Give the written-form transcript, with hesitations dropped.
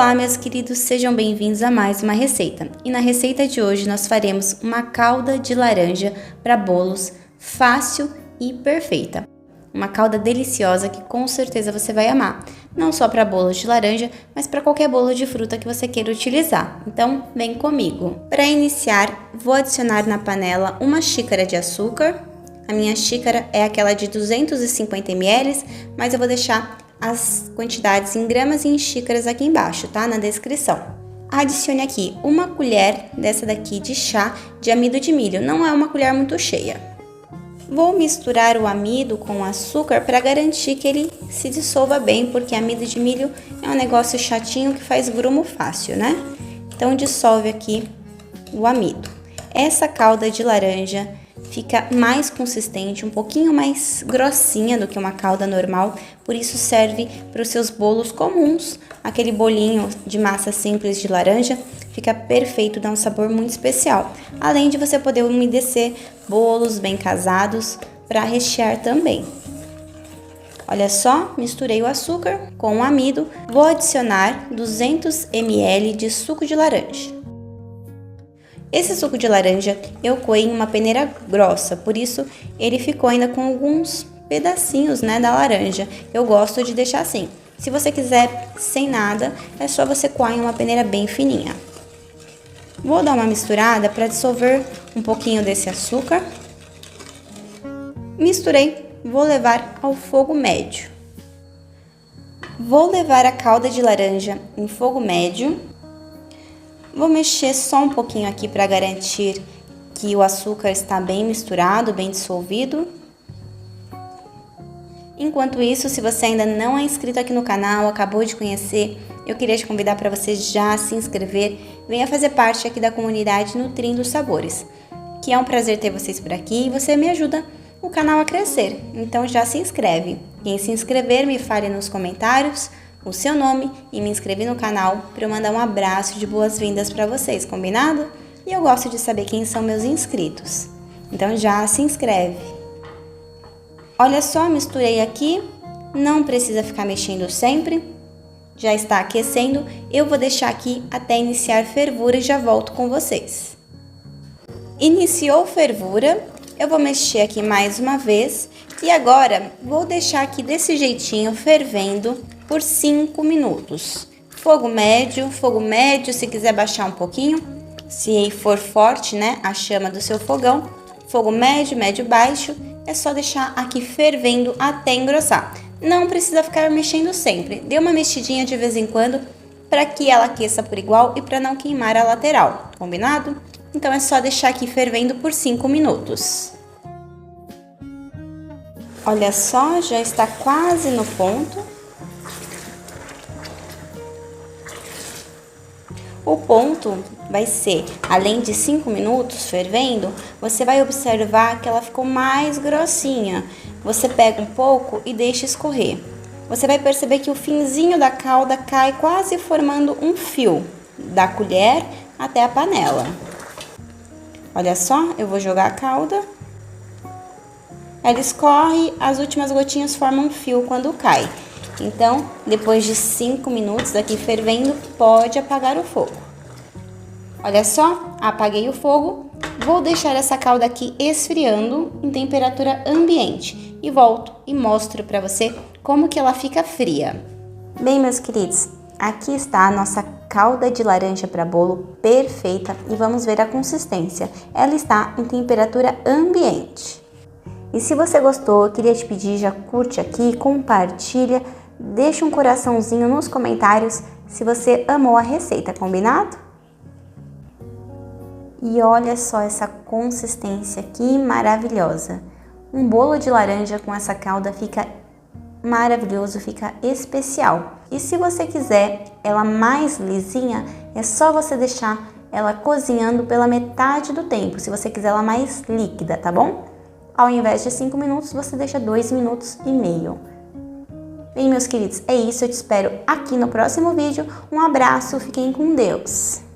Olá, meus queridos, sejam bem-vindos a mais uma receita. E na receita de hoje nós faremos uma calda de laranja para bolos fácil e perfeita. Uma calda deliciosa que com certeza você vai amar, não só para bolos de laranja, mas para qualquer bolo de fruta que você queira utilizar. Então, vem comigo. Para iniciar, vou adicionar na panela uma xícara de açúcar. A minha xícara é aquela de 250 ml, mas eu vou deixar as quantidades em gramas e em xícaras aqui embaixo, tá? Na descrição. Adicione aqui uma colher dessa daqui de chá de amido de milho, não é uma colher muito cheia. Vou misturar o amido com o açúcar para garantir que ele se dissolva bem, porque amido de milho é um negócio chatinho que faz grumo fácil, né? Então dissolve aqui o amido. Essa calda de laranja fica mais consistente, um pouquinho mais grossinha do que uma calda normal, por isso serve para os seus bolos comuns. Aquele bolinho de massa simples de laranja fica perfeito, dá um sabor muito especial. Além de você poder umedecer bolos bem casados para rechear também. Olha só, misturei o açúcar com o amido, vou adicionar 200 ml de suco de laranja. Esse suco de laranja eu coei em uma peneira grossa, por isso ele ficou ainda com alguns pedacinhos, né, da laranja. Eu gosto de deixar assim. Se você quiser sem nada, é só você coar em uma peneira bem fininha. Vou dar uma misturada para dissolver um pouquinho desse açúcar. Misturei, vou levar ao fogo médio. Vou levar a calda de laranja em fogo médio. Vou mexer só um pouquinho aqui para garantir que o açúcar está bem misturado, bem dissolvido. Enquanto isso, se você ainda não é inscrito aqui no canal, acabou de conhecer, eu queria te convidar para você já se inscrever, venha fazer parte aqui da comunidade Nutrindo Sabores, que é um prazer ter vocês por aqui e você me ajuda o canal a crescer, então já se inscreve. Quem se inscrever, me fale nos comentários o seu nome e me inscrever no canal para eu mandar um abraço de boas-vindas para vocês, combinado? E eu gosto de saber quem são meus inscritos, então já se inscreve. Olha só, misturei aqui, não precisa ficar mexendo sempre, já está aquecendo, eu vou deixar aqui até iniciar fervura e já volto com vocês. Iniciou fervura, eu vou mexer aqui mais uma vez e agora vou deixar aqui desse jeitinho fervendo por 5 minutos. Fogo médio, se quiser baixar um pouquinho, se for forte, né, a chama do seu fogão. Fogo médio, médio baixo, é só deixar aqui fervendo até engrossar. Não precisa ficar mexendo sempre, dê uma mexidinha de vez em quando para que ela aqueça por igual e para não queimar a lateral, combinado? Então é só deixar aqui fervendo por 5 minutos. Olha só, já está quase no ponto. O ponto vai ser, além de 5 minutos fervendo, você vai observar que ela ficou mais grossinha. Você pega um pouco e deixa escorrer. Você vai perceber que o finzinho da calda cai quase formando um fio, da colher até a panela. Olha só, eu vou jogar a calda. Ela escorre, as últimas gotinhas formam um fio quando cai. Então, depois de 5 minutos aqui fervendo, pode apagar o fogo. Olha só, apaguei o fogo. Vou deixar essa calda aqui esfriando em temperatura ambiente. E volto e mostro para você como que ela fica fria. Bem, meus queridos, aqui está a nossa calda de laranja para bolo perfeita. E vamos ver a consistência. Ela está em temperatura ambiente. E se você gostou, eu queria te pedir, já curte aqui, compartilha. Deixa um coraçãozinho nos comentários se você amou a receita, combinado? E olha só essa consistência aqui maravilhosa. Um bolo de laranja com essa calda fica maravilhoso, fica especial. E se você quiser ela mais lisinha, é só você deixar ela cozinhando pela metade do tempo, se você quiser ela mais líquida, tá bom? Ao invés de 5 minutos, você deixa 2 minutos e meio. Bem, meus queridos, é isso. Eu te espero aqui no próximo vídeo. Um abraço, fiquem com Deus!